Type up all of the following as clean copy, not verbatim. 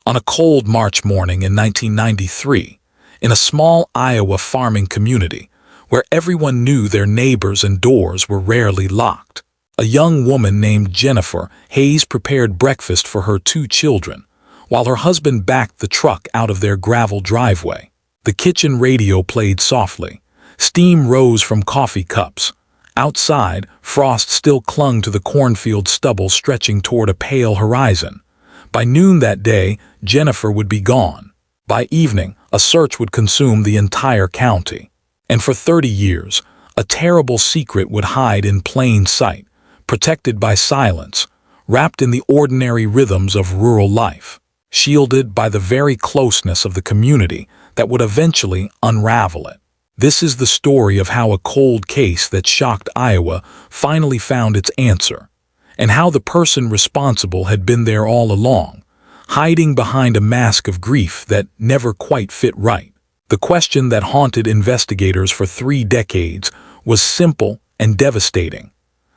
On a cold March morning in 1993, in a small Iowa farming community where everyone knew their neighbors and doors were rarely locked, a young woman named Jennifer Hayes prepared breakfast for her 2 children, while her husband backed the truck out of their gravel driveway. The kitchen radio played softly. Steam rose from coffee cups. Outside, frost still clung to the cornfield stubble stretching toward a pale horizon. By noon that day, Jennifer would be gone. By evening, a search would consume the entire county. And for 30 years, a terrible secret would hide in plain sight, protected by silence, wrapped in the ordinary rhythms of rural life, shielded by the very closeness of the community that would eventually unravel it. This is the story of how a cold case that shocked Iowa finally found its answer, and how the person responsible had been there all along, hiding behind a mask of grief that never quite fit right. The question that haunted investigators for 3 decades was simple and devastating.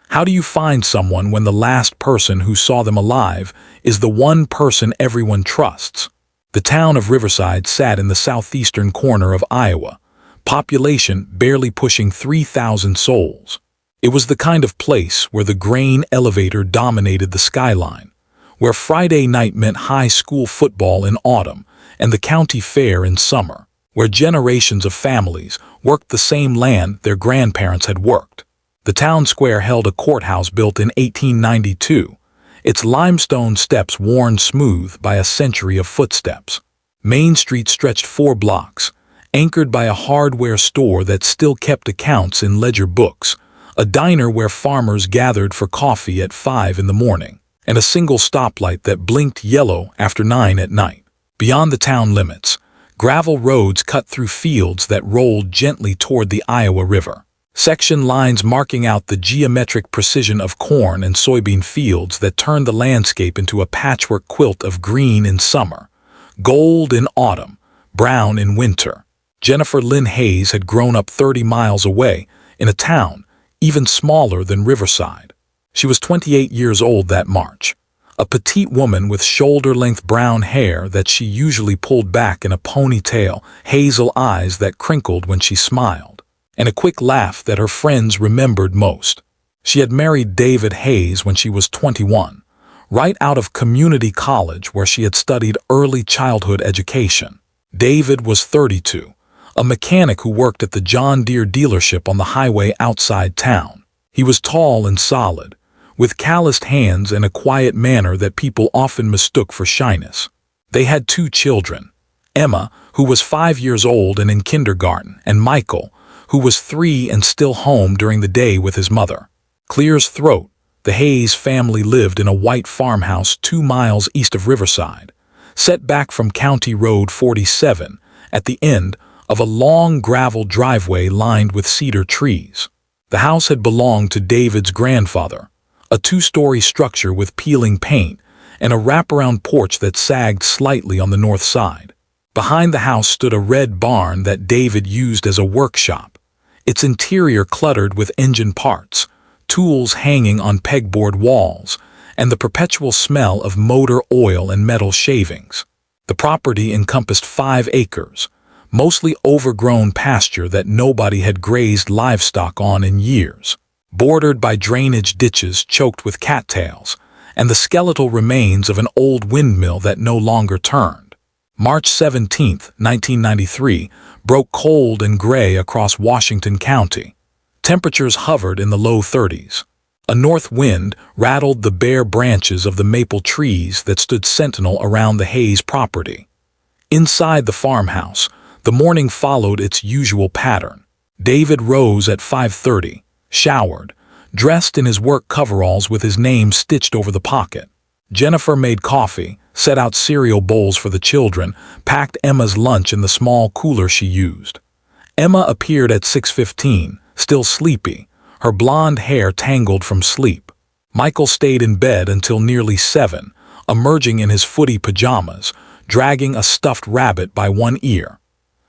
How do you find someone when the last person who saw them alive is the one person everyone trusts? The town of Riverside sat in the southeastern corner of Iowa, population barely pushing 3,000 souls. It was the kind of place where the grain elevator dominated the skyline, where Friday night meant high school football in autumn and the county fair in summer, where generations of families worked the same land their grandparents had worked. The town square held a courthouse built in 1892, its limestone steps worn smooth by a century of footsteps. Main Street stretched 4 blocks, anchored by a hardware store that still kept accounts in ledger books, a diner where farmers gathered for coffee at 5 in the morning, and a single stoplight that blinked yellow after 9 at night. Beyond the town limits, gravel roads cut through fields that rolled gently toward the Iowa River. Section lines marking out the geometric precision of corn and soybean fields that turned the landscape into a patchwork quilt of green in summer, gold in autumn, brown in winter. Jennifer Lynn Hayes had grown up 30 miles away in a town even smaller than Riverside. She was 28 years old that March, a petite woman with shoulder-length brown hair that she usually pulled back in a ponytail, hazel eyes that crinkled when she smiled, and a quick laugh that her friends remembered most. She had married David Hayes when she was 21, right out of community college where she had studied early childhood education. David was 32, a mechanic who worked at the John Deere dealership on the highway outside town. He was tall and solid, with calloused hands and a quiet manner that people often mistook for shyness. They had 2 children, Emma, who was 5 years old and in kindergarten, and Michael, who was 3 and still home during the day with his mother. Clear as throat, the Hayes family lived in a white farmhouse 2 miles east of Riverside, set back from County Road 47 at the end of a long gravel driveway lined with cedar trees. The house had belonged to David's grandfather, a 2-story structure with peeling paint and a wraparound porch that sagged slightly on the north side. Behind the house stood a red barn that David used as a workshop, its interior cluttered with engine parts, tools hanging on pegboard walls, and the perpetual smell of motor oil and metal shavings. The property encompassed 5 acres, mostly overgrown pasture that nobody had grazed livestock on in years, bordered by drainage ditches choked with cattails, and the skeletal remains of an old windmill that no longer turned. March 17, 1993, broke cold and gray across Washington County. Temperatures hovered in the low 30s. A north wind rattled the bare branches of the maple trees that stood sentinel around the Hayes property. Inside the farmhouse, the morning followed its usual pattern. David rose at 5:30, showered, dressed in his work coveralls with his name stitched over the pocket. Jennifer made coffee, set out cereal bowls for the children, packed Emma's lunch in the small cooler she used. Emma appeared at 6:15, still sleepy, her blonde hair tangled from sleep. Michael stayed in bed until nearly 7, emerging in his footy pajamas, dragging a stuffed rabbit by one ear.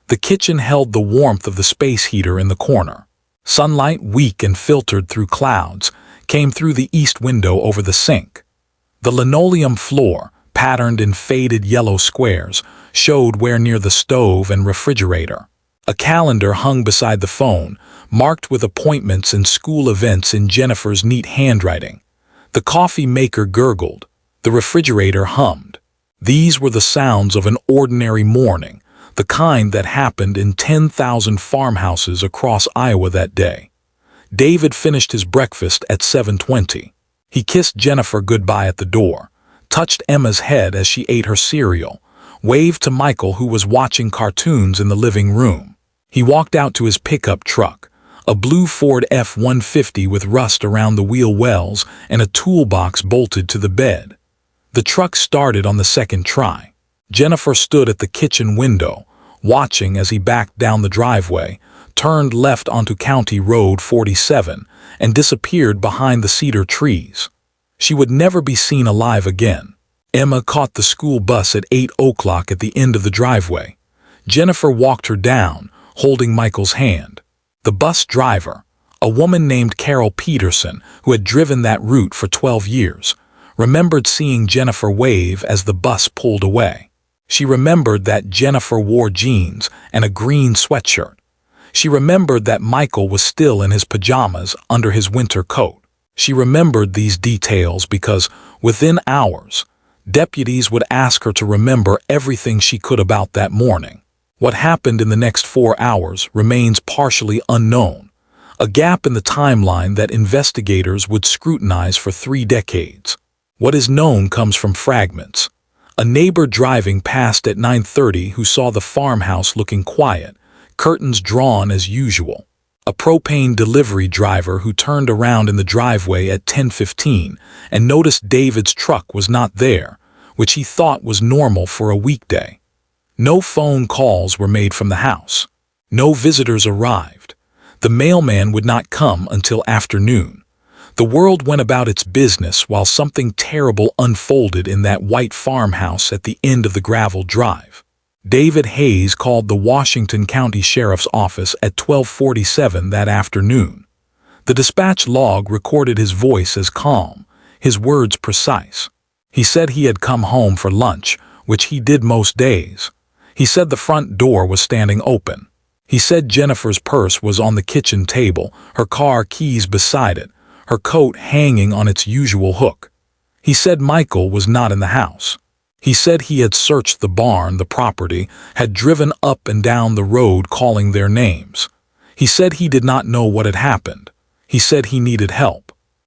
The kitchen held the warmth of the space heater in the corner. Sunlight, weak and filtered through clouds, came through the east window over the sink. The linoleum floor, patterned in faded yellow squares, showed where near the stove and refrigerator. A calendar hung beside the phone, marked with appointments and school events in Jennifer's neat handwriting. The coffee maker gurgled. The refrigerator hummed. These were the sounds of an ordinary morning, the kind that happened in 10,000 farmhouses across Iowa that day. David finished his breakfast at 7:20. He kissed Jennifer goodbye at the door, touched Emma's head as she ate her cereal, waved to Michael, who was watching cartoons in the living room. He walked out to his pickup truck, a blue Ford F-150 with rust around the wheel wells and a toolbox bolted to the bed. The truck started on the second try. Jennifer stood at the kitchen window, watching as he backed down the driveway, turned left onto County Road 47, and disappeared behind the cedar trees. She would never be seen alive again. Emma caught the school bus at 8 o'clock at the end of the driveway. Jennifer walked her down, holding Michael's hand. The bus driver, a woman named Carol Peterson, who had driven that route for 12 years, remembered seeing Jennifer wave as the bus pulled away. She remembered that Jennifer wore jeans and a green sweatshirt. She remembered that Michael was still in his pajamas under his winter coat. She remembered these details because, within hours, deputies would ask her to remember everything she could about that morning. What happened in the next 4 hours remains partially unknown, a gap in the timeline that investigators would scrutinize for 3 decades. What is known comes from fragments. A neighbor driving past at 9:30 who saw the farmhouse looking quiet, curtains drawn as usual. A propane delivery driver who turned around in the driveway at 10:15 and noticed David's truck was not there, which he thought was normal for a weekday. No phone calls were made from the house. No visitors arrived. The mailman would not come until afternoon. The world went about its business while something terrible unfolded in that white farmhouse at the end of the gravel drive. David Hayes called the Washington County Sheriff's Office at 12:47 that afternoon. The dispatch log recorded his voice as calm, his words precise. He said he had come home for lunch, which he did most days. He said the front door was standing open. He said Jennifer's purse was on the kitchen table, her car keys beside it, her coat hanging on its usual hook. He said Michael was not in the house. He said he had searched the barn, the property, had driven up and down the road calling their names. He said he did not know what had happened. He said he needed help.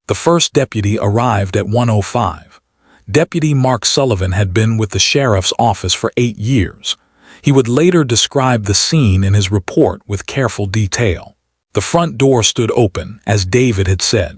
The first deputy arrived at 1:05. Deputy Mark Sullivan had been with the sheriff's office for 8 years. He would later describe the scene in his report with careful detail. The front door stood open, as David had said.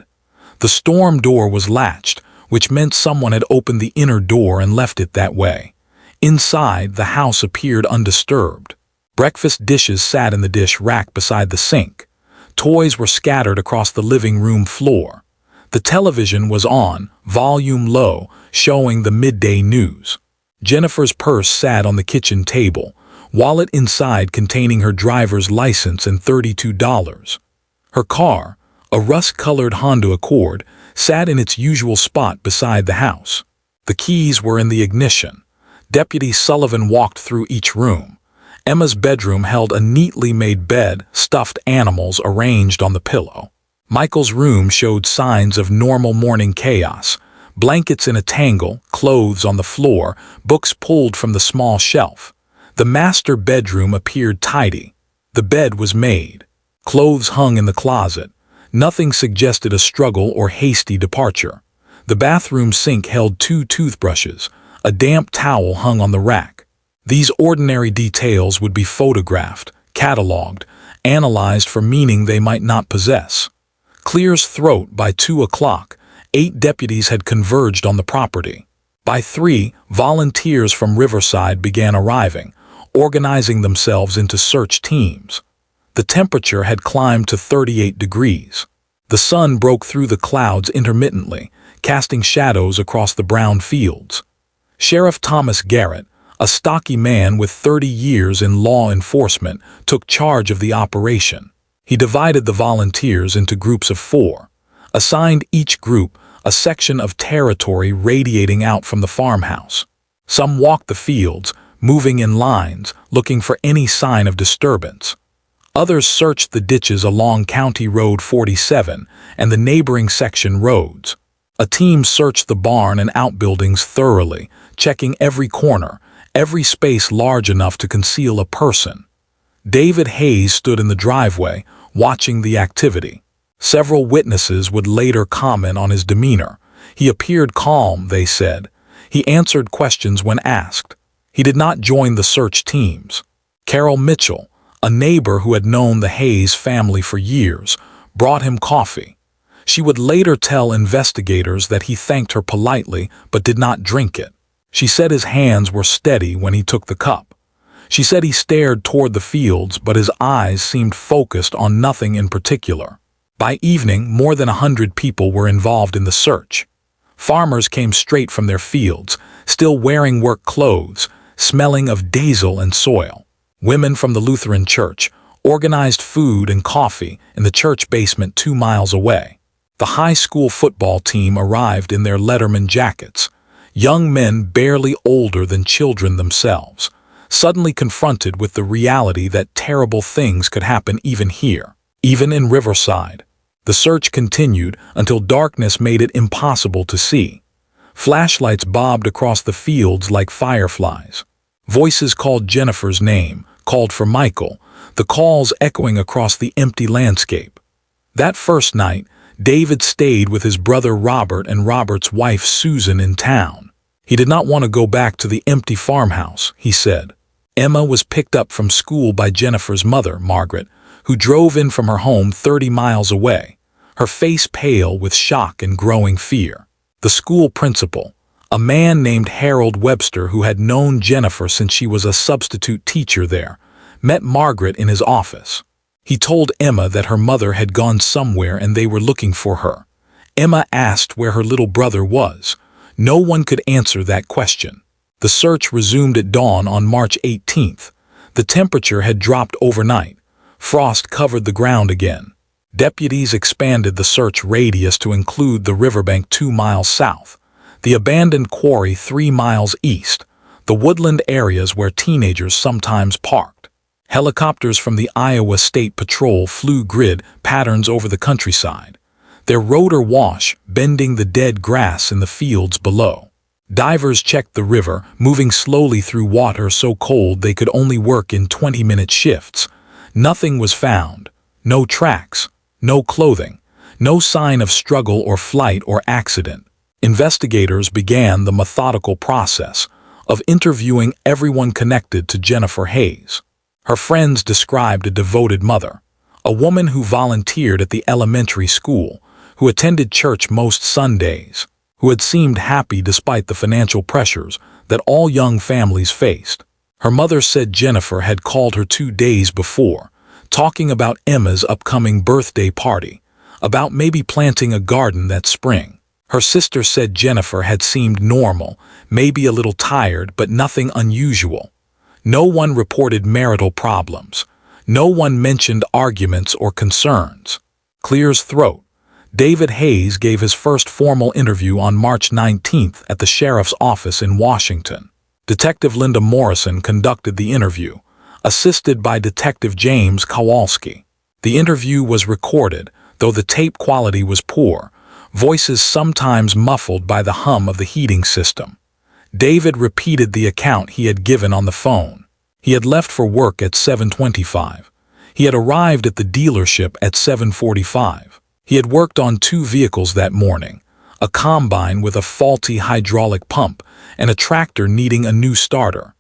The storm door was latched, which meant someone had opened the inner door and left it that way. Inside, the house appeared undisturbed. Breakfast dishes sat in the dish rack beside the sink. Toys were scattered across the living room floor. The television was on, volume low, showing the midday news. Jennifer's purse sat on the kitchen table, wallet inside containing her driver's license and $32. Her car, a rust-colored Honda Accord, sat in its usual spot beside the house. The keys were in the ignition. Deputy Sullivan walked through each room. Emma's bedroom held a neatly made bed, stuffed animals arranged on the pillow. Michael's room showed signs of normal morning chaos. Blankets in a tangle, clothes on the floor, books pulled from the small shelf. The master bedroom appeared tidy. The bed was made. Clothes hung in the closet. Nothing suggested a struggle or hasty departure. The bathroom sink held 2 toothbrushes. A damp towel hung on the rack. These ordinary details would be photographed, catalogued, analyzed for meaning they might not possess. Clear's throat by 2 o'clock. 8 deputies had converged on the property. By 3, volunteers from Riverside began arriving, organizing themselves into search teams. The temperature had climbed to 38 degrees. The sun broke through the clouds intermittently, casting shadows across the brown fields. Sheriff Thomas Garrett, a stocky man with 30 years in law enforcement, took charge of the operation. He divided the volunteers into groups of 4. Assigned each group a section of territory radiating out from the farmhouse. Some walked the fields, moving in lines, looking for any sign of disturbance. Others searched the ditches along County Road 47 and the neighboring section roads. A team searched the barn and outbuildings thoroughly, checking every corner, every space large enough to conceal a person. David Hayes stood in the driveway, watching the activity. Several witnesses would later comment on his demeanor. He appeared calm, they said. He answered questions when asked. He did not join the search teams. Carol Mitchell, a neighbor who had known the Hayes family for years, brought him coffee. She would later tell investigators that he thanked her politely but did not drink it. She said his hands were steady when he took the cup. She said he stared toward the fields, but his eyes seemed focused on nothing in particular. By evening, more than 100 people were involved in the search. Farmers came straight from their fields, still wearing work clothes, smelling of diesel and soil. Women from the Lutheran church organized food and coffee in the church basement 2 miles away. The high school football team arrived in their Letterman jackets. Young men barely older than children themselves, suddenly confronted with the reality that terrible things could happen even here, even in Riverside. The search continued until darkness made it impossible to see. Flashlights bobbed across the fields like fireflies. Voices called Jennifer's name, called for Michael, the calls echoing across the empty landscape. That first night, David stayed with his brother Robert and Robert's wife Susan in town. He did not want to go back to the empty farmhouse, he said. Emma was picked up from school by Jennifer's mother, Margaret, who drove in from her home 30 miles away, her face pale with shock and growing fear. The school principal, a man named Harold Webster who had known Jennifer since she was a substitute teacher there, met Margaret in his office. He told Emma that her mother had gone somewhere and they were looking for her. Emma asked where her little brother was. No one could answer that question. The search resumed at dawn on March 18th. The temperature had dropped overnight. Frost covered the ground again. Deputies expanded the search radius to include the riverbank 2 miles south, the abandoned quarry 3 miles east, the woodland areas where teenagers sometimes parked. Helicopters from the Iowa State Patrol flew grid patterns over the countryside, their rotor wash bending the dead grass in the fields below. Divers checked the river, moving slowly through water so cold they could only work in 20-minute shifts. Nothing was found. No tracks, no clothing, no sign of struggle or flight or accident. Investigators began the methodical process of interviewing everyone connected to Jennifer Hayes. Her friends described a devoted mother, a woman who volunteered at the elementary school, who attended church most Sundays, who had seemed happy despite the financial pressures that all young families faced. Her mother said Jennifer had called her 2 days before, talking about Emma's upcoming birthday party, about maybe planting a garden that spring. Her sister said Jennifer had seemed normal, maybe a little tired, but nothing unusual. No one reported marital problems. No one mentioned arguments or concerns. Clear's throat. David Hayes gave his first formal interview on March 19th at the sheriff's office in Washington. Detective Linda Morrison conducted the interview, assisted by Detective James Kowalski. The interview was recorded, though the tape quality was poor, voices sometimes muffled by the hum of the heating system. David repeated the account he had given on the phone. He had left for work at 7:25. He had arrived at the dealership at 7:45. He had worked on 2 vehicles that morning, a combine with a faulty hydraulic pump and a tractor needing a new starter.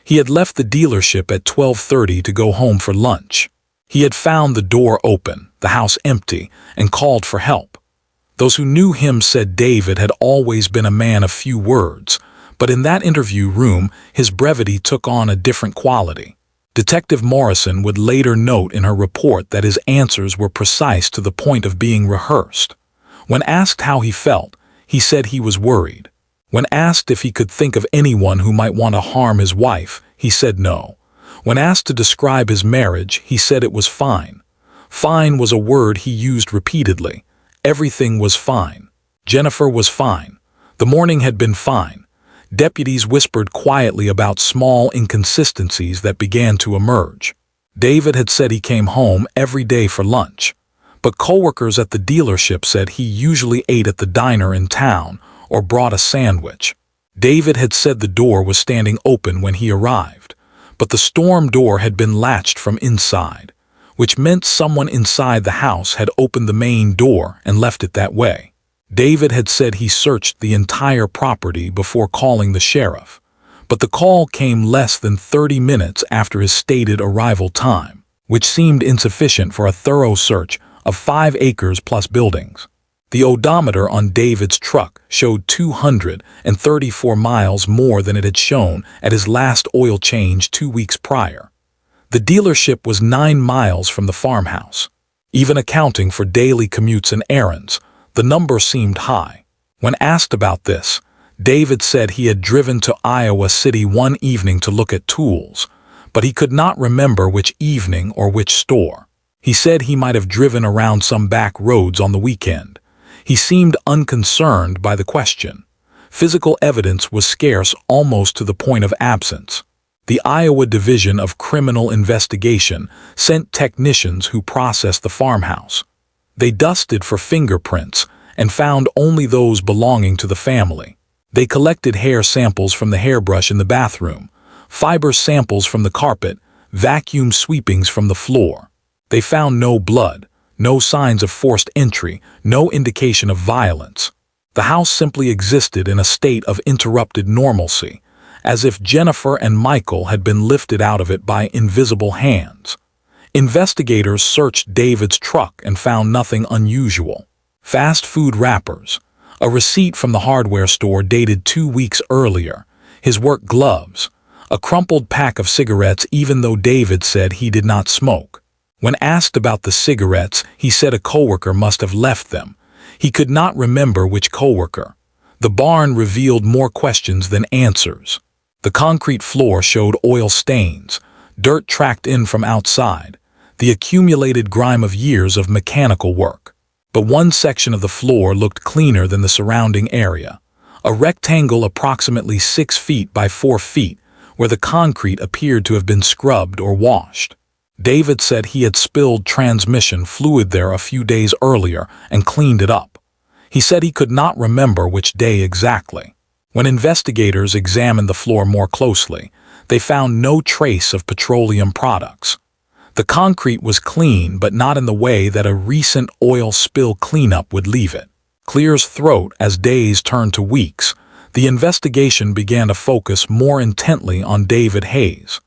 He had left the dealership at 12:30 to go home for lunch. He had found the door open, the house empty, and called for help. Those who knew him said David had always been a man of few words, but in that interview room, his brevity took on a different quality. Detective Morrison would later note in her report that his answers were precise to the point of being rehearsed. When asked how he felt, he said he was worried. When asked if he could think of anyone who might want to harm his wife, he said no. When asked to describe his marriage, he said it was fine. Fine was a word he used repeatedly. Everything was fine. Jennifer was fine. The morning had been fine. Deputies whispered quietly about small inconsistencies that began to emerge. David had said he came home every day for lunch, but coworkers at the dealership said he usually ate at the diner in town or brought a sandwich. David had said the door was standing open when he arrived, but the storm door had been latched from inside, which meant someone inside the house had opened the main door and left it that way. David had said he searched the entire property before calling the sheriff, but the call came less than 30 minutes after his stated arrival time, which seemed insufficient for a thorough search of 5 acres plus buildings. The odometer on David's truck showed 234 miles more than it had shown at his last oil change 2 weeks prior. The dealership was 9 miles from the farmhouse. Even accounting for daily commutes and errands, the number seemed high. When asked about this, David said he had driven to Iowa City one evening to look at tools, but he could not remember which evening or which store. He said he might have driven around some back roads on the weekend. He seemed unconcerned by the question. Physical evidence was scarce almost to the point of absence. The Iowa Division of Criminal Investigation sent technicians who processed the farmhouse. They dusted for fingerprints and found only those belonging to the family. They collected hair samples from the hairbrush in the bathroom, fiber samples from the carpet, vacuum sweepings from the floor. They found no blood, no signs of forced entry, no indication of violence. The house simply existed in a state of interrupted normalcy, as if Jennifer and Michael had been lifted out of it by invisible hands. Investigators searched David's truck and found nothing unusual. Fast food wrappers, a receipt from the hardware store dated 2 weeks earlier, his work gloves, a crumpled pack of cigarettes even though David said he did not smoke. When asked about the cigarettes, he said a coworker must have left them. He could not remember which coworker. The barn revealed more questions than answers. The concrete floor showed oil stains, dirt tracked in from outside, the accumulated grime of years of mechanical work. But one section of the floor looked cleaner than the surrounding area, a rectangle approximately 6 feet by 4 feet, where the concrete appeared to have been scrubbed or washed. David said he had spilled transmission fluid there a few days earlier and cleaned it up. He said he could not remember which day exactly. When investigators examined the floor more closely, they found no trace of petroleum products. The concrete was clean, but not in the way that a recent oil spill cleanup would leave it. Clear's throat as days turned to weeks. The investigation began to focus more intently on David Hayes.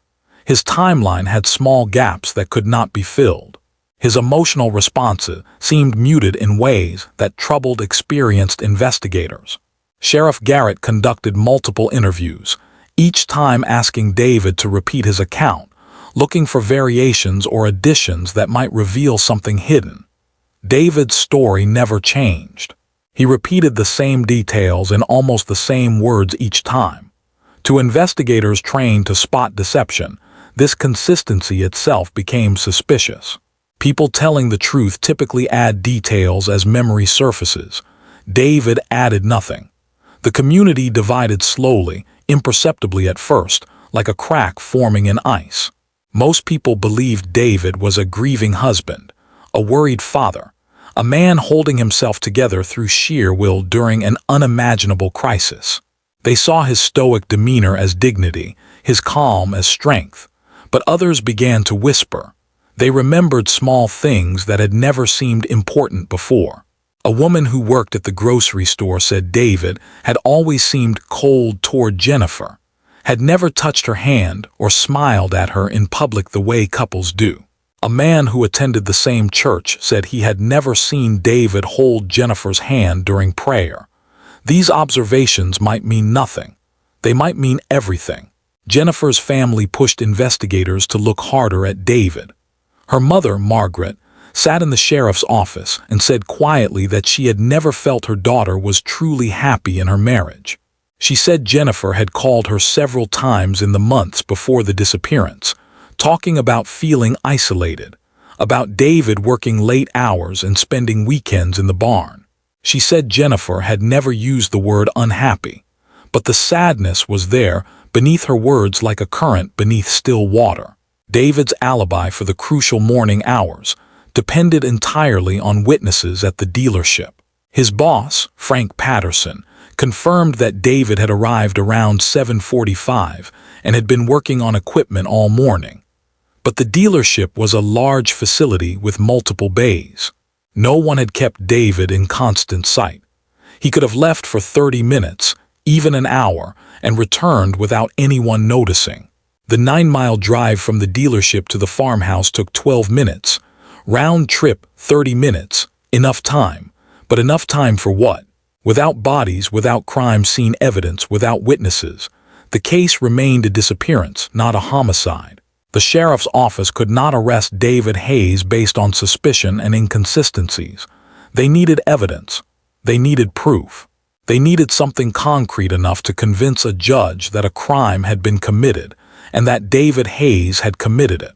His timeline had small gaps that could not be filled. His emotional responses seemed muted in ways that troubled experienced investigators. Sheriff Garrett conducted multiple interviews, each time asking David to repeat his account, looking for variations or additions that might reveal something hidden. David's story never changed. He repeated the same details in almost the same words each time. To investigators trained to spot deception, this consistency itself became suspicious. People telling the truth typically add details as memory surfaces. David added nothing. The community divided slowly, imperceptibly at first, like a crack forming in ice. Most people believed David was a grieving husband, a worried father, a man holding himself together through sheer will during an unimaginable crisis. They saw his stoic demeanor as dignity, his calm as strength. But others began to whisper. They remembered small things that had never seemed important before. A woman who worked at the grocery store said David had always seemed cold toward Jennifer, had never touched her hand or smiled at her in public the way couples do. A man who attended the same church said he had never seen David hold Jennifer's hand during prayer. These observations might mean nothing. They might mean everything. Jennifer's family pushed investigators to look harder at David. Her mother, Margaret, sat in the sheriff's office and said quietly that she had never felt her daughter was truly happy in her marriage. She said Jennifer had called her several times in the months before the disappearance, talking about feeling isolated, about David working late hours and spending weekends in the barn. She said Jennifer had never used the word unhappy, But the sadness was there, beneath her words like a current beneath still water. David's alibi for the crucial morning hours depended entirely on witnesses at the dealership. His boss, Frank Patterson, confirmed that David had arrived around 7:45 and had been working on equipment all morning. But the dealership was a large facility with multiple bays. No one had kept David in constant sight. He could have left for 30 minutes, even an hour, and returned without anyone noticing. The 9-mile drive from the dealership to the farmhouse took 12 minutes. Round trip, 30 minutes. Enough time. But enough time for what? Without bodies, without crime scene evidence, without witnesses. The case remained a disappearance, not a homicide. The sheriff's office could not arrest David Hayes based on suspicion and inconsistencies. They needed evidence. They needed proof. They needed something concrete enough to convince a judge that a crime had been committed and that David Hayes had committed it.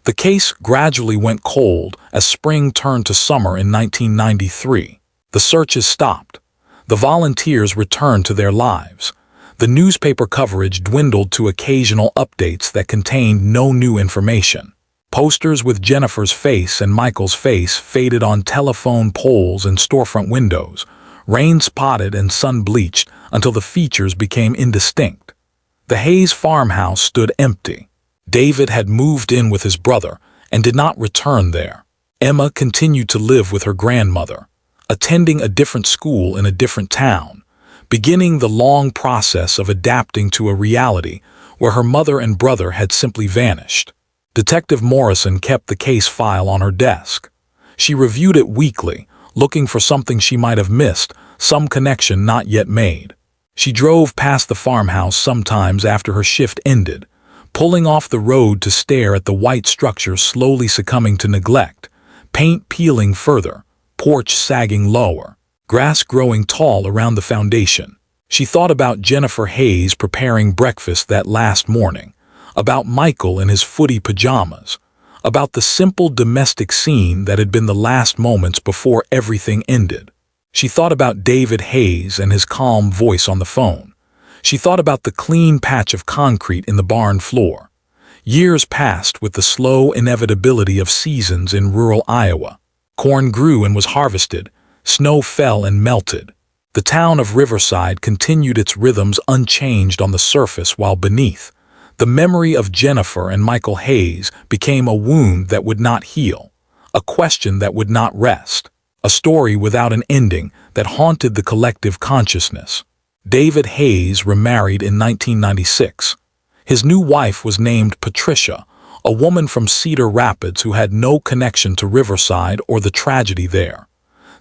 The case gradually went cold as spring turned to summer in 1993. The searches stopped. The volunteers returned to their lives. The newspaper coverage dwindled to occasional updates that contained no new information. Posters with Jennifer's face and Michael's face faded on telephone poles and storefront windows, rain-spotted and sun-bleached until the features became indistinct. The Hayes farmhouse stood empty. David had moved in with his brother and did not return there. Emma continued to live with her grandmother, attending a different school in a different town, beginning the long process of adapting to a reality where her mother and brother had simply vanished. Detective Morrison kept the case file on her desk. She reviewed it weekly, looking for something she might have missed, some connection not yet made. She drove past the farmhouse sometimes after her shift ended, pulling off the road to stare at the white structure slowly succumbing to neglect, paint peeling further, porch sagging lower, grass growing tall around the foundation. She thought about Jennifer Hayes preparing breakfast that last morning, about Michael in his footy pajamas, about the simple domestic scene that had been the last moments before everything ended. She thought about David Hayes and his calm voice on the phone. She thought about the clean patch of concrete in the barn floor. Years passed with the slow inevitability of seasons in rural Iowa. Corn grew and was harvested. Snow fell and melted. The town of Riverside continued its rhythms unchanged on the surface, while beneath, the memory of Jennifer and Michael Hayes became a wound that would not heal, a question that would not rest, a story without an ending that haunted the collective consciousness. David Hayes remarried in 1996. His new wife was named Patricia, a woman from Cedar Rapids who had no connection to Riverside or the tragedy there.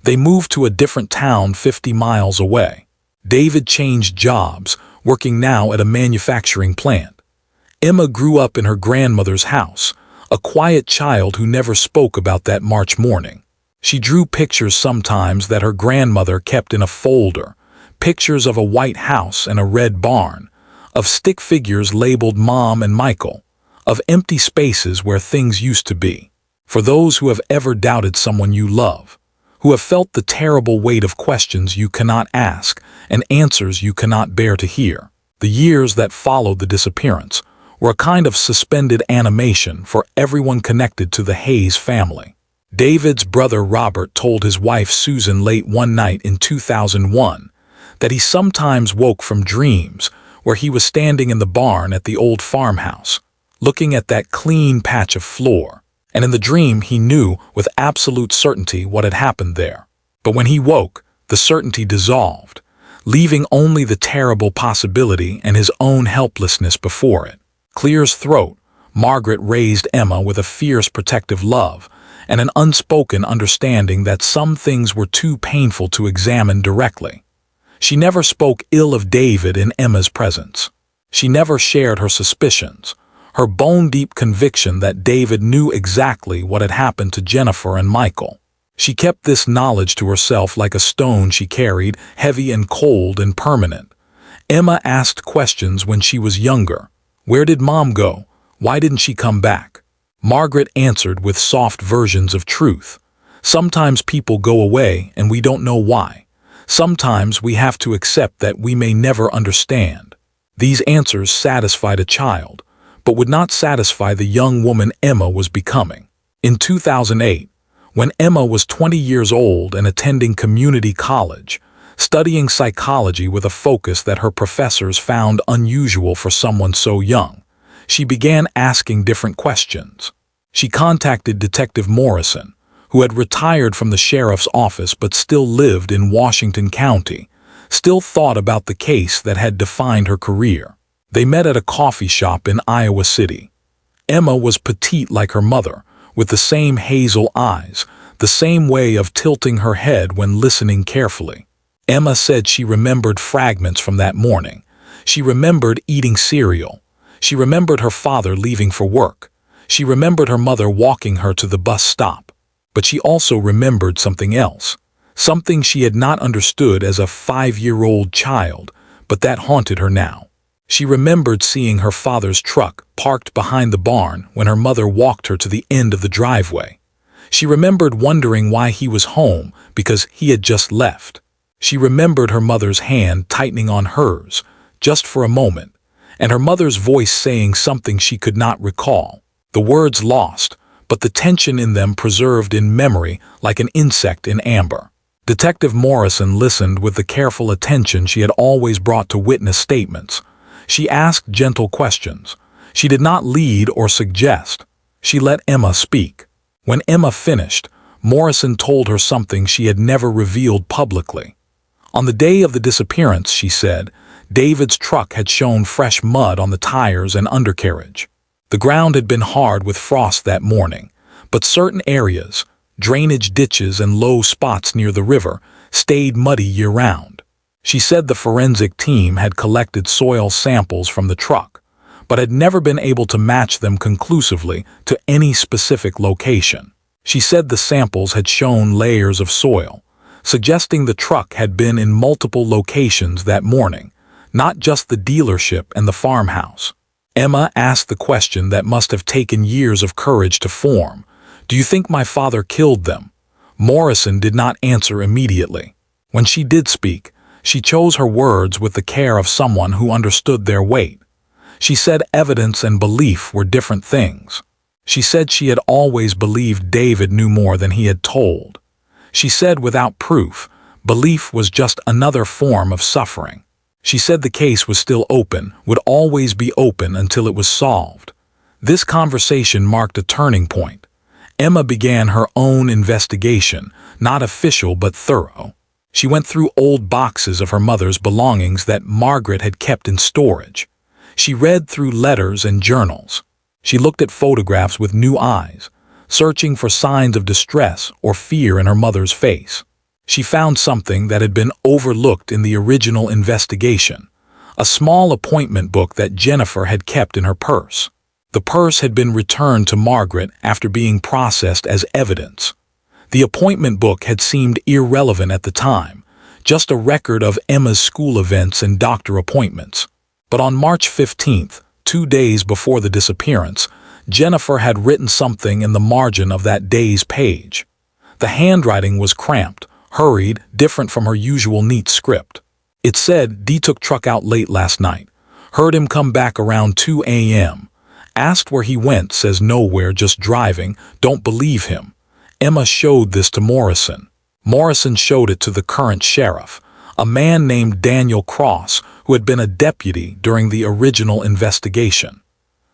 They moved to a different town 50 miles away. David changed jobs, working now at a manufacturing plant. Emma grew up in her grandmother's house, a quiet child who never spoke about that March morning. She drew pictures sometimes that her grandmother kept in a folder, pictures of a white house and a red barn, of stick figures labeled Mom and Michael, of empty spaces where things used to be. For those who have ever doubted someone you love, who have felt the terrible weight of questions you cannot ask and answers you cannot bear to hear, the years that followed the disappearance were a kind of suspended animation for everyone connected to the Hayes family. David's brother Robert told his wife Susan late one night in 2001 that he sometimes woke from dreams where he was standing in the barn at the old farmhouse, looking at that clean patch of floor, and in the dream he knew with absolute certainty what had happened there. But when he woke, the certainty dissolved, leaving only the terrible possibility and his own helplessness before it. Clear's throat, Margaret raised Emma with a fierce protective love and an unspoken understanding that some things were too painful to examine directly. She never spoke ill of David in Emma's presence. She never shared her suspicions, her bone-deep conviction that David knew exactly what had happened to Jennifer and Michael. She kept this knowledge to herself like a stone she carried, heavy and cold and permanent. Emma asked questions when she was younger. Where did Mom go? Why didn't she come back? Margaret answered with soft versions of truth. Sometimes people go away and we don't know why. Sometimes we have to accept that we may never understand. These answers satisfied a child, but would not satisfy the young woman Emma was becoming. In 2008, when Emma was 20 years old and attending community college, studying psychology with a focus that her professors found unusual for someone so young, she began asking different questions. She contacted Detective Morrison, who had retired from the sheriff's office but still lived in Washington County, still thought about the case that had defined her career. They met at a coffee shop in Iowa City. Emma was petite like her mother, with the same hazel eyes, the same way of tilting her head when listening carefully. Emma said she remembered fragments from that morning. She remembered eating cereal. She remembered her father leaving for work. She remembered her mother walking her to the bus stop. But she also remembered something else, something she had not understood as a 5-year-old child, but that haunted her now. She remembered seeing her father's truck parked behind the barn when her mother walked her to the end of the driveway. She remembered wondering why he was home because he had just left. She remembered her mother's hand tightening on hers, just for a moment, and her mother's voice saying something she could not recall. The words lost, but the tension in them preserved in memory like an insect in amber. Detective Morrison listened with the careful attention she had always brought to witness statements. She asked gentle questions. She did not lead or suggest. She let Emma speak. When Emma finished, Morrison told her something she had never revealed publicly. On the day of the disappearance, she said, David's truck had shown fresh mud on the tires and undercarriage. The ground had been hard with frost that morning, but certain areas, drainage ditches and low spots near the river, stayed muddy year-round. She said the forensic team had collected soil samples from the truck, but had never been able to match them conclusively to any specific location. She said the samples had shown layers of soil, suggesting the truck had been in multiple locations that morning, not just the dealership and the farmhouse. Emma asked the question that must have taken years of courage to form. Do you think my father killed them? Morrison did not answer immediately. When she did speak, she chose her words with the care of someone who understood their weight. She said evidence and belief were different things. She said she had always believed David knew more than he had told. She said without proof, belief was just another form of suffering. She said the case was still open, would always be open until it was solved. This conversation marked a turning point. Emma began her own investigation, not official but thorough. She went through old boxes of her mother's belongings that Margaret had kept in storage. She read through letters and journals. She looked at photographs with new eyes, searching for signs of distress or fear in her mother's face. She found something that had been overlooked in the original investigation, a small appointment book that Jennifer had kept in her purse. The purse had been returned to Margaret after being processed as evidence. The appointment book had seemed irrelevant at the time, just a record of Emma's school events and doctor appointments. But on March 15th, 2 days before the disappearance, Jennifer had written something in the margin of that day's page. The handwriting was cramped, hurried, different from her usual neat script. It said, "D took truck out late last night. Heard him come back around 2 a.m. Asked where he went, says nowhere, just driving, don't believe him." Emma showed this to Morrison. Morrison showed it to the current sheriff, a man named Daniel Cross, who had been a deputy during the original investigation.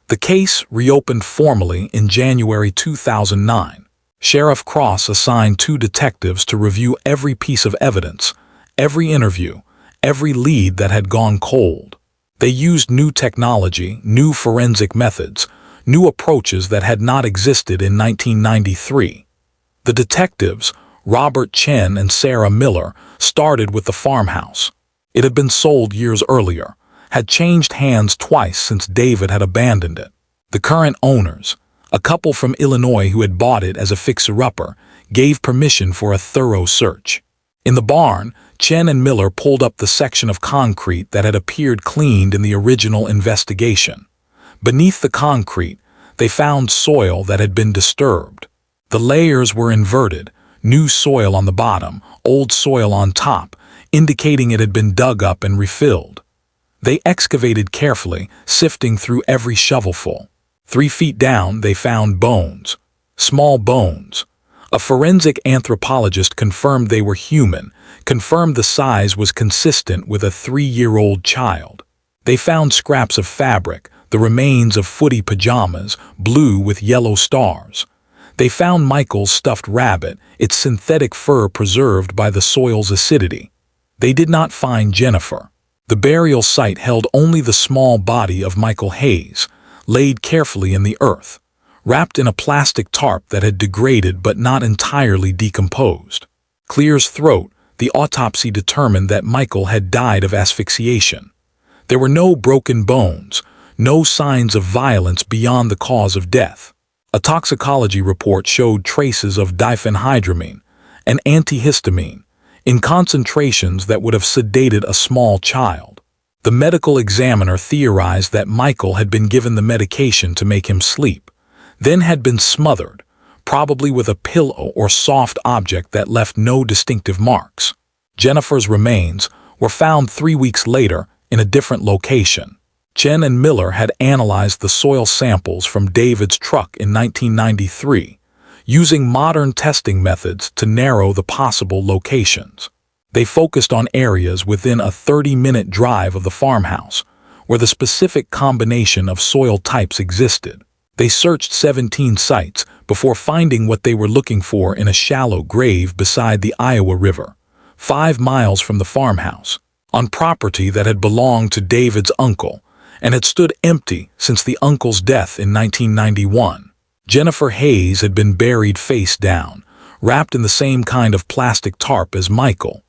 The case reopened formally in January 2009. Sheriff Cross assigned 2 detectives to review every piece of evidence, every interview, every lead that had gone cold. They used new technology, new forensic methods, new approaches that had not existed in 1993. The detectives, Robert Chen and Sarah Miller, started with the farmhouse. It had been sold years earlier, had changed hands twice since David had abandoned it. The current owners, a couple from Illinois who had bought it as a fixer-upper, gave permission for a thorough search. In the barn, Chen and Miller pulled up the section of concrete that had appeared cleaned in the original investigation. Beneath the concrete, they found soil that had been disturbed. The layers were inverted, new soil on the bottom, old soil on top, indicating it had been dug up and refilled. They excavated carefully, sifting through every shovelful. 3 feet down, they found bones. Small bones. A forensic anthropologist confirmed they were human, confirmed the size was consistent with a 3-year-old child. They found scraps of fabric, the remains of footy pajamas, blue with yellow stars. They found Michael's stuffed rabbit, its synthetic fur preserved by the soil's acidity. They did not find Jennifer. The burial site held only the small body of Michael Hayes, laid carefully in the earth, wrapped in a plastic tarp that had degraded but not entirely decomposed. Clear's throat, the autopsy determined that Michael had died of asphyxiation. There were no broken bones, no signs of violence beyond the cause of death. A toxicology report showed traces of diphenhydramine, an antihistamine, in concentrations that would have sedated a small child. The medical examiner theorized that Michael had been given the medication to make him sleep, then had been smothered, probably with a pillow or soft object that left no distinctive marks. Jennifer's remains were found 3 weeks later in a different location. Chen and Miller had analyzed the soil samples from David's truck in 1993, using modern testing methods to narrow the possible locations. They focused on areas within a 30-minute drive of the farmhouse, where the specific combination of soil types existed. They searched 17 sites before finding what they were looking for in a shallow grave beside the Iowa River, 5 miles from the farmhouse, on property that had belonged to David's uncle and had stood empty since the uncle's death in 1991. Jennifer Hayes had been buried face down, wrapped in the same kind of plastic tarp as Michael.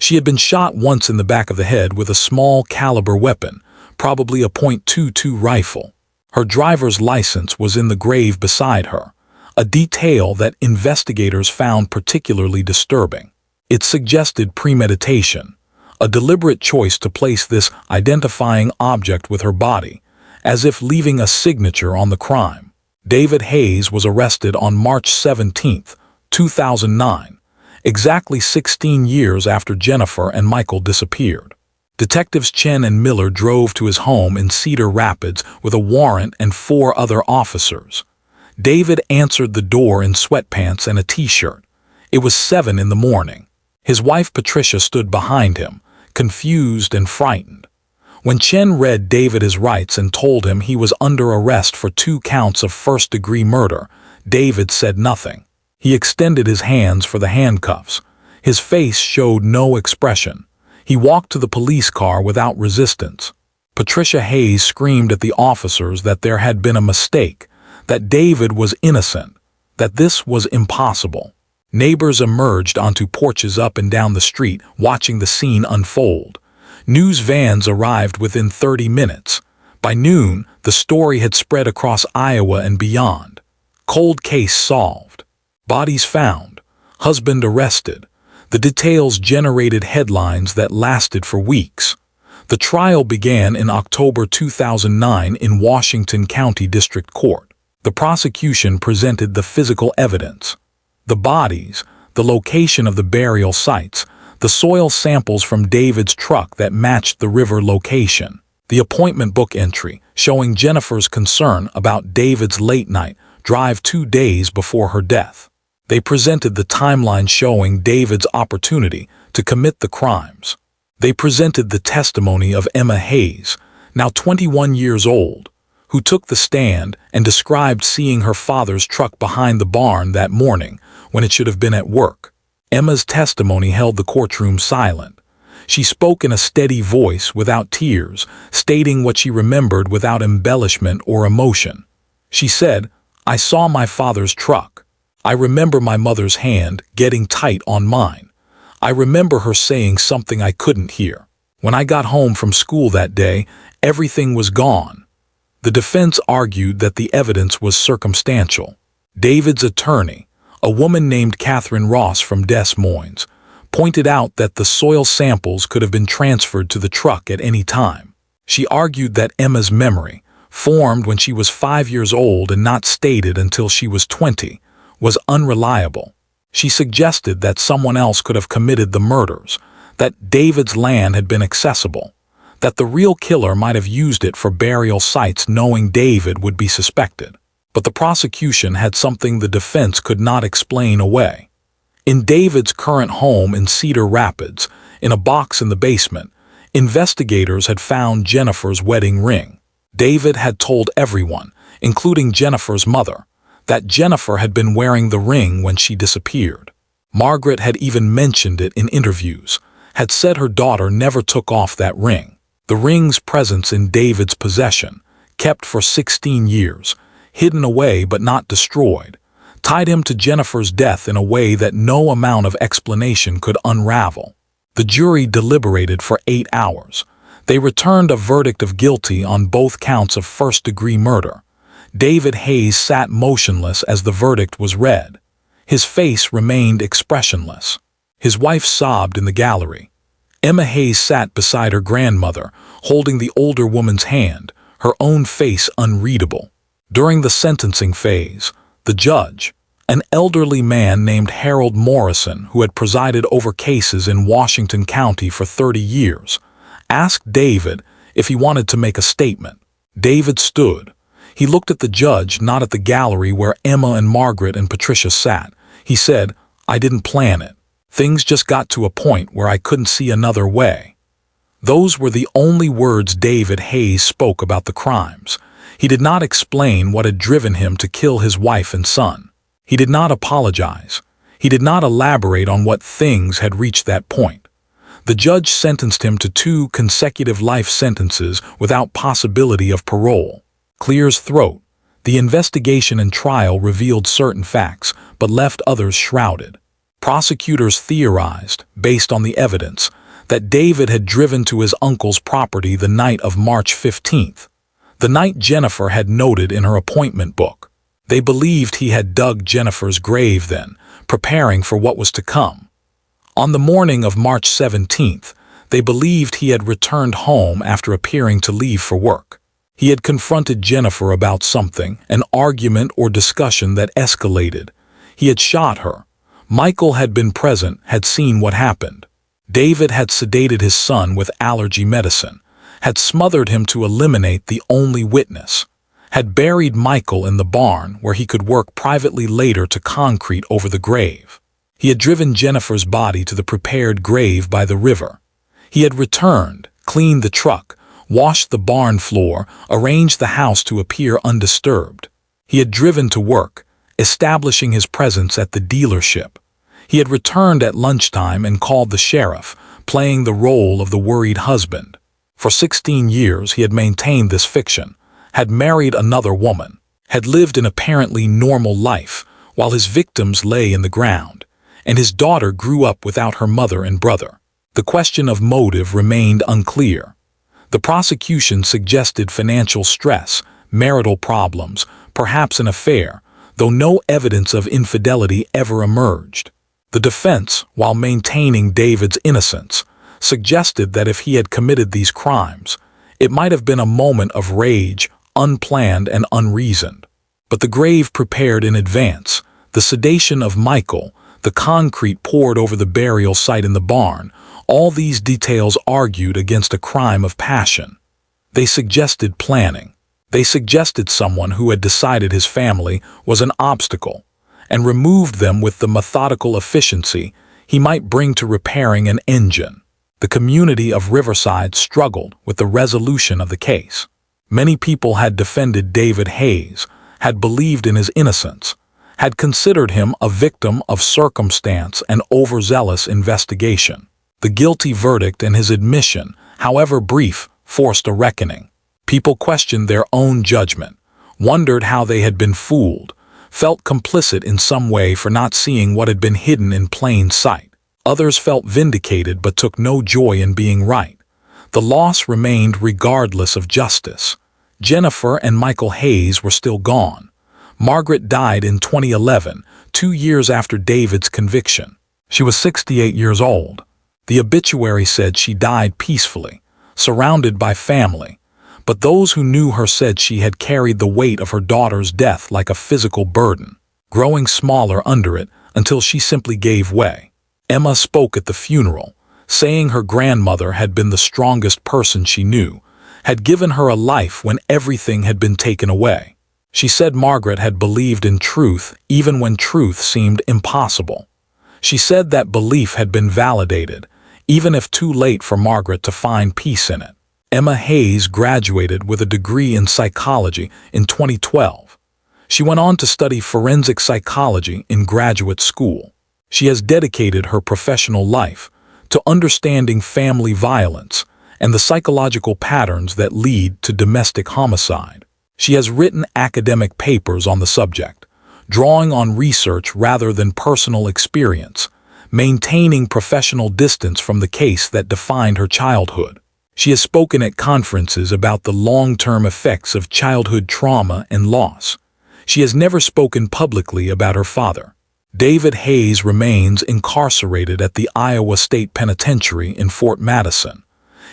She had been shot once in the back of the head with a small caliber weapon, probably a .22 rifle. Her driver's license was in the grave beside her, a detail that investigators found particularly disturbing. It suggested premeditation, a deliberate choice to place this identifying object with her body, as if leaving a signature on the crime. David Hayes was arrested on March 17, 2009, exactly 16 years after Jennifer and Michael disappeared. Detectives Chen and Miller drove to his home in Cedar Rapids with a warrant and 4 other officers. David answered the door in sweatpants and a t-shirt. It was 7 in the morning. His wife Patricia stood behind him, confused and frightened. When Chen read David his rights and told him he was under arrest for 2 counts of first-degree murder, David said nothing. He extended his hands for the handcuffs. His face showed no expression. He walked to the police car without resistance. Patricia Hayes screamed at the officers that there had been a mistake, that David was innocent, that this was impossible. Neighbors emerged onto porches up and down the street, watching the scene unfold. News vans arrived within 30 minutes. By noon, the story had spread across Iowa and beyond. Cold case solved. Bodies found. Husband arrested. The details generated headlines that lasted for weeks. The trial began in October 2009 in Washington County District Court. The prosecution presented the physical evidence. The bodies, the location of the burial sites, the soil samples from David's truck that matched the river location, the appointment book entry showing Jennifer's concern about David's late-night drive 2 days before her death. They presented the timeline showing David's opportunity to commit the crimes. They presented the testimony of Emma Hayes, now 21 years old, who took the stand and described seeing her father's truck behind the barn that morning when it should have been at work. Emma's testimony held the courtroom silent. She spoke in a steady voice without tears, stating what she remembered without embellishment or emotion. She said, "I saw my father's truck. I remember my mother's hand getting tight on mine. I remember her saying something I couldn't hear. When I got home from school that day, everything was gone." The defense argued that the evidence was circumstantial. David's attorney, a woman named Catherine Ross from Des Moines, pointed out that the soil samples could have been transferred to the truck at any time. She argued that Emma's memory, formed when she was 5 years old and not stated until she was 20, was unreliable. She suggested that someone else could have committed the murders, that David's land had been accessible, that the real killer might have used it for burial sites knowing David would be suspected. But the prosecution had something the defense could not explain away. In David's current home in Cedar Rapids, in a box in the basement, investigators had found Jennifer's wedding ring. David had told everyone, including Jennifer's mother, that Jennifer had been wearing the ring when she disappeared. Margaret had even mentioned it in interviews, had said her daughter never took off that ring. The ring's presence in David's possession, kept for 16 years, hidden away but not destroyed, tied him to Jennifer's death in a way that no amount of explanation could unravel. The jury deliberated for 8 hours. They returned a verdict of guilty on both counts of first-degree murder. David Hayes sat motionless as the verdict was read. His face remained expressionless. His wife sobbed in the gallery. Emma Hayes sat beside her grandmother, holding the older woman's hand, her own face unreadable. During the sentencing phase, the judge, an elderly man named Harold Morrison, who had presided over cases in Washington County for 30 years, asked David if he wanted to make a statement. David stood. He looked at the judge, not at the gallery where Emma and Margaret and Patricia sat. He said, "I didn't plan it. Things just got to a point where I couldn't see another way." Those were the only words David Hayes spoke about the crimes. He did not explain what had driven him to kill his wife and son. He did not apologize. He did not elaborate on what things had reached that point. The judge sentenced him to 2 consecutive life sentences without possibility of parole. Clear's throat. The investigation and trial revealed certain facts, but left others shrouded. Prosecutors theorized, based on the evidence, that David had driven to his uncle's property the night of March 15th, the night Jennifer had noted in her appointment book. They believed he had dug Jennifer's grave then, preparing for what was to come. On the morning of March 17th, they believed he had returned home after appearing to leave for work. He had confronted Jennifer about something, an argument or discussion that escalated. He had shot her. Michael had been present, had seen what happened. David had sedated his son with allergy medicine, had smothered him to eliminate the only witness, had buried Michael in the barn where he could work privately later to concrete over the grave. He had driven Jennifer's body to the prepared grave by the river. He had returned, cleaned the truck, washed the barn floor, arranged the house to appear undisturbed. He had driven to work, establishing his presence at the dealership. He had returned at lunchtime and called the sheriff, playing the role of the worried husband. For 16 years he had maintained this fiction, had married another woman, had lived an apparently normal life while his victims lay in the ground, and his daughter grew up without her mother and brother. The question of motive remained unclear. The prosecution suggested financial stress, marital problems, perhaps an affair, though no evidence of infidelity ever emerged. The defense, while maintaining David's innocence, suggested that if he had committed these crimes, it might have been a moment of rage, unplanned and unreasoned. But the grave prepared in advance, the sedation of Michael, the concrete poured over the burial site in the barn, all these details argued against a crime of passion. They suggested planning. They suggested someone who had decided his family was an obstacle and removed them with the methodical efficiency he might bring to repairing an engine. The community of Riverside struggled with the resolution of the case. Many people had defended David Hayes, had believed in his innocence, had considered him a victim of circumstance and overzealous investigation. The guilty verdict and his admission, however brief, forced a reckoning. People questioned their own judgment, wondered how they had been fooled, felt complicit in some way for not seeing what had been hidden in plain sight. Others felt vindicated but took no joy in being right. The loss remained regardless of justice. Jennifer and Michael Hayes were still gone. Margaret died in 2011, 2 years after David's conviction. She was 68 years old. The obituary said she died peacefully, surrounded by family, but those who knew her said she had carried the weight of her daughter's death like a physical burden, growing smaller under it until she simply gave way. Emma spoke at the funeral, saying her grandmother had been the strongest person she knew, had given her a life when everything had been taken away. She said Margaret had believed in truth even when truth seemed impossible. She said that belief had been validated, even if too late for Margaret to find peace in it. Emma Hayes graduated with a degree in psychology in 2012. She went on to study forensic psychology in graduate school. She has dedicated her professional life to understanding family violence and the psychological patterns that lead to domestic homicide. She has written academic papers on the subject, drawing on research rather than personal experience, maintaining professional distance from the case that defined her childhood. She has spoken at conferences about the long-term effects of childhood trauma and loss. She has never spoken publicly about her father. David Hayes remains incarcerated at the Iowa State Penitentiary in Fort Madison.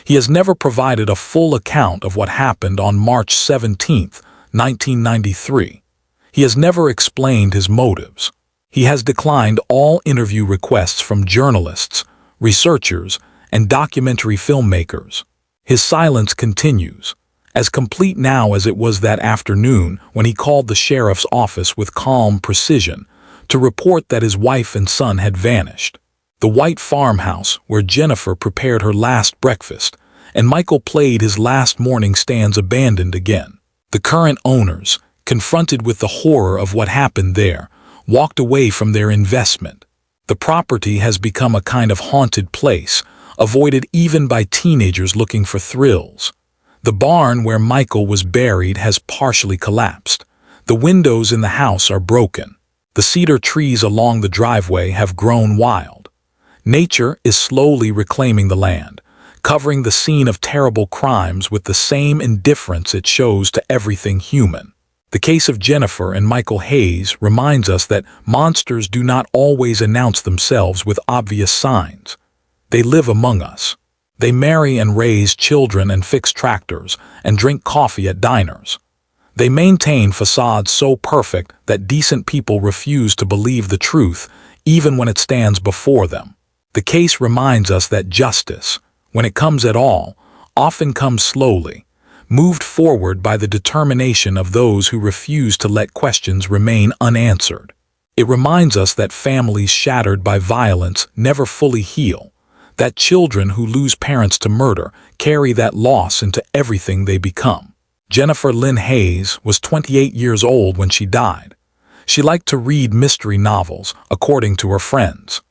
He has never provided a full account of what happened on March 17, 1993. He has never explained his motives. He has declined all interview requests from journalists, researchers, and documentary filmmakers. His silence continues, as complete now as it was that afternoon when he called the sheriff's office with calm precision to report that his wife and son had vanished. The white farmhouse where Jennifer prepared her last breakfast and Michael played his last morning stands abandoned again. The current owners, confronted with the horror of what happened there, walked away from their investment. The property has become a kind of haunted place, avoided even by teenagers looking for thrills. The barn where Michael was buried has partially collapsed. The windows in the house are broken. The cedar trees along the driveway have grown wild. Nature is slowly reclaiming the land, covering the scene of terrible crimes with the same indifference it shows to everything human. The case of Jennifer and Michael Hayes reminds us that monsters do not always announce themselves with obvious signs. They live among us. They marry and raise children and fix tractors and drink coffee at diners. They maintain facades so perfect that decent people refuse to believe the truth even when it stands before them. The case reminds us that justice, when it comes at all, often comes slowly, moved forward by the determination of those who refuse to let questions remain unanswered. It reminds us that families shattered by violence never fully heal, that children who lose parents to murder carry that loss into everything they become. Jennifer Lynn Hayes was 28 years old when she died. She liked to read mystery novels, according to her friends.